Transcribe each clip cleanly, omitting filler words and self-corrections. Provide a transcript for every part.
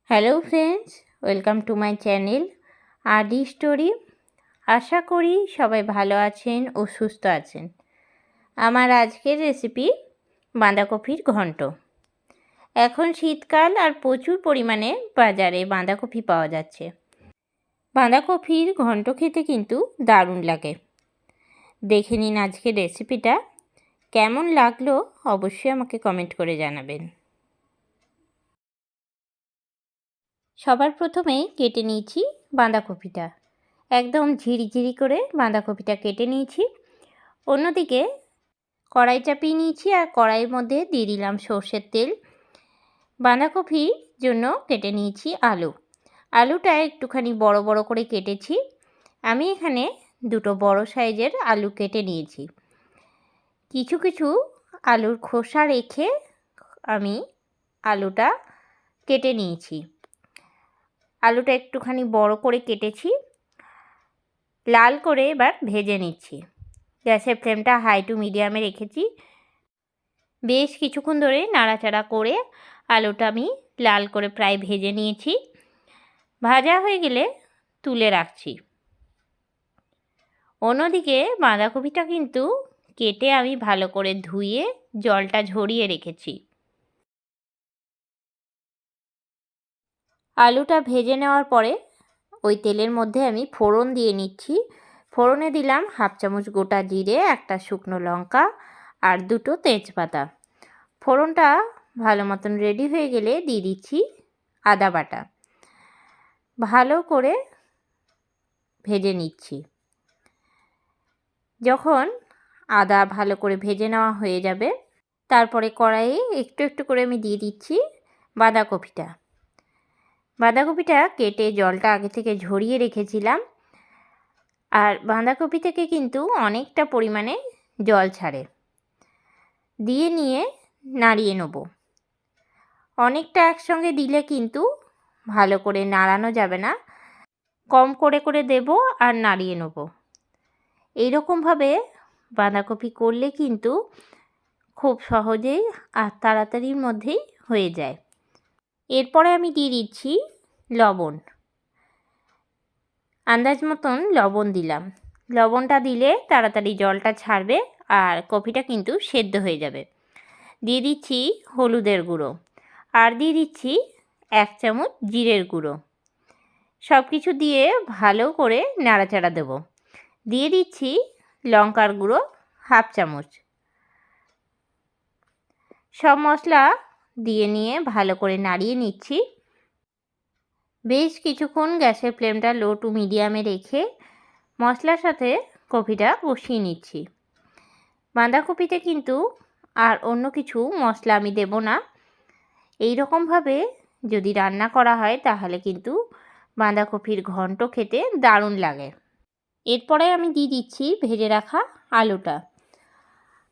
Hello friends, welcome to my channel আদি story. আশা করি সবাই ভালো আছেন ও সুস্থ আছেন। আমার আজকের রেসিপি বাঁধাকপির ঘন্ট। এখন শীতকাল আর প্রচুর পরিমাণে বাজারে বাঁধাকপি পাওয়া যাচ্ছে। বাঁধাকপির ঘন্ট খেতে কিন্তু দারুণ লাগে। দেখে নিন আজকের রেসিপিটা। কেমন লাগলো অবশ্যই আমাকে কমেন্ট করে জানাবেন। সবার প্রথমেই কেটে নিয়েছি বাঁধাকপিটা, একদম ঝিরিঝিরি করে বাঁধাকপিটা কেটে নিয়েছি। অন্যদিকে কড়াই চাপিয়ে নিয়েছি আর কড়াইয়ের মধ্যে দিয়ে দিলাম সর্ষের তেল। বাঁধাকপির জন্য কেটে নিয়েছি আলুটা একটুখানি বড় বড় করে কেটেছি। আমি এখানে দুটো বড় সাইজের আলু কেটে নিয়েছি। কিছু কিছু আলুর খোসা রেখে আমি আলুটা কেটে নিয়েছি। আলুটা একটুখানি বড় করে কেটেছি, লাল করে এবার ভেজে নিচ্ছি। গ্যাসের ফ্লেমটা হাই টু মিডিয়ামে রেখেছি। বেশ কিছুক্ষণ ধরে নাড়াচাড়া করে আলুটা আমি লাল করে প্রায় ভেজে নিয়েছি। ভাজা হয়ে গেলে তুলে রাখছি। অন্যদিকে বাঁধাকপিটা কিন্তু কেটে আমি ভালো করে ধুয়ে জলটা ঝরিয়ে রেখেছি। আলুটা ভেজে নেওয়ার পরে ওই তেলের মধ্যে আমি ফোড়ন দিয়ে নিচ্ছি। ফোড়নে দিলাম 1/2 চামচ গোটা জিরে, একটা শুকনো লঙ্কা আর দুটো তেজপাতা। ফোড়নটা ভালো মতন রেডি হয়ে গেলে দিয়ে দিচ্ছি আদা বাটা। ভালো করে ভেজে নিচ্ছি। যখন আদা ভালো করে ভেজে নেওয়া হয়ে যাবে, তারপরে কড়াইয়ে একটু একটু করে আমি দিয়ে দিচ্ছি বাঁধাকপিটা কেটে জলটা আগে থেকে ঝরিয়ে রেখেছিলাম। আর বাঁধাকপি থেকে কিন্তু অনেকটা পরিমাণে জল ছাড়ে। দিয়ে নিয়ে নাড়িয়ে নেব। অনেকটা একসঙ্গে দিলে কিন্তু ভালো করে নাড়ানো যাবে না, কম করে করে দেব আর নাড়িয়ে নেব। এইরকমভাবে বাঁধাকপি করলে কিন্তু খুব সহজেই আর তাড়াতাড়ির মধ্যেই হয়ে যায়। এরপরে আমি দিয়ে দিচ্ছি লবণ। আন্দাজ মতন লবণ দিলাম। লবণটা দিলে তাড়াতাড়ি জলটা ছাড়বে আর কপিটা কিন্তু সেদ্ধ হয়ে যাবে। দিয়ে দিচ্ছি হলুদের গুঁড়ো আর দিয়ে দিচ্ছি 1 চামচ জিরের গুঁড়ো। সব কিছু দিয়ে ভালো করে নাড়াচাড়া দেব। দিয়ে দিচ্ছি লঙ্কার গুঁড়ো 1/2 চামচ। সব মশলা দিয়ে নিয়ে ভালো করে নাড়িয়ে নিচ্ছি। বেশ কিছুক্ষণ গ্যাসের ফ্লেমটা লো টু মিডিয়ামে রেখে মশলার সাথে কপিটা কষিয়ে নিচ্ছি। বাঁধাকপিতে কিন্তু আর অন্য কিছু মশলা আমি দেব না। এই রকমভাবে যদি রান্না করা হয় তাহলে কিন্তু বাঁধাকপির ঘন্ট খেতে দারুণ লাগে। এরপরে আমি দিয়ে দিচ্ছি ভেজে রাখা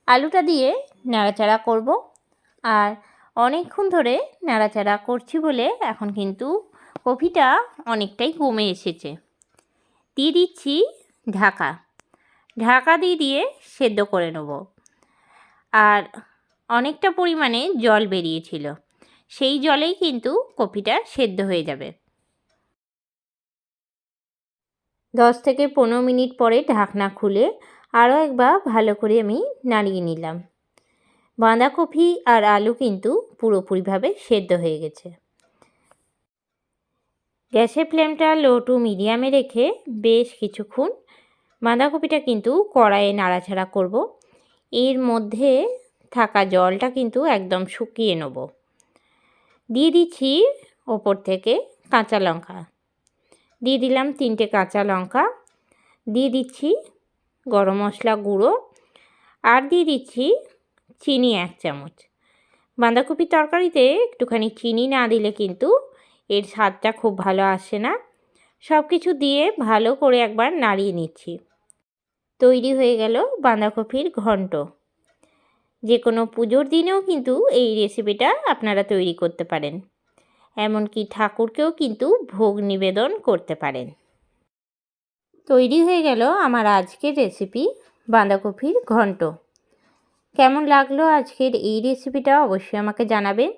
আলুটা দিয়ে নাড়াচাড়া করব। আর অনেকক্ষণ ধরে নাড়াচাড়া করছি বলে এখন কিন্তু কপিটা অনেকটাই কমে এসেছে। দিয়ে দিচ্ছি ঢাকা দিয়ে সেদ্ধ করে নেব। আর অনেকটা পরিমাণে জল বেরিয়েছিল, সেই জলেই কিন্তু কপিটা সেদ্ধ হয়ে যাবে। 10 থেকে 15 মিনিট পরে ঢাকনা খুলে আরও একবার ভালো করে আমি নাড়িয়ে নিলাম। বাঁধাকপি আর আলু কিন্তু পুরোপুরিভাবে সেদ্ধ হয়ে গেছে। গ্যাসের ফ্লেমটা লো টু মিডিয়ামে রেখে বেশ কিছুক্ষণ বাঁধাকপিটা কিন্তু কড়াইয়ে নাড়াচাড়া করব। এর মধ্যে থাকা জলটা কিন্তু একদম শুকিয়ে নেব। দিয়ে দিচ্ছি ওপর থেকে কাঁচা লঙ্কা। দিয়ে দিলাম 3টে কাঁচা লঙ্কা। দিয়ে দিচ্ছি গরম মশলা গুঁড়ো আর দিয়ে দিচ্ছি চিনি 1 চামচ। বাঁধাকপির তরকারিতে একটুখানি চিনি না দিলে কিন্তু এর স্বাদটা খুব ভালো আসে না। সব কিছু দিয়ে ভালো করে একবার নাড়িয়ে নিচ্ছি। তৈরি হয়ে গেল বাঁধাকপির ঘন্ট। যে কোনো পুজোর দিনেও কিন্তু এই রেসিপিটা আপনারা তৈরি করতে পারেন। এমনকি ঠাকুরকেও কিন্তু ভোগ নিবেদন করতে পারেন। তৈরি হয়ে গেল আমার আজকের রেসিপি বাঁধাকপির ঘন্ট। কেমন লাগলো আজকের এই রেসিপিটা অবশ্যই আমাকে জানাবেন।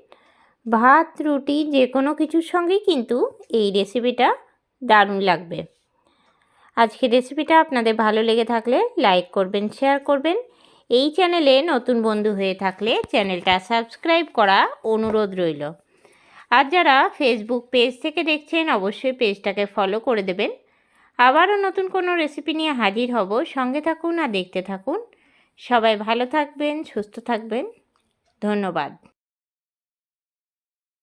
ভাত, রুটি যে কোনো কিছুর সঙ্গেই কিন্তু এই রেসিপিটা দারুণ লাগবে। আজকের রেসিপিটা আপনাদের ভালো লেগে থাকলে লাইক করবেন, শেয়ার করবেন। এই চ্যানেলে নতুন বন্ধু হয়ে থাকলে চ্যানেলটা সাবস্ক্রাইব করা অনুরোধ রইল। আর যারা ফেসবুক পেজ থেকে দেখছেন অবশ্যই পেজটাকে ফলো করে দেবেন। আবারও নতুন কোনো রেসিপি নিয়ে হাজির হব। সঙ্গে থাকুন আর দেখতে থাকুন। সবাই ভালো থাকবেন, সুস্থ থাকবেন। ধন্যবাদ।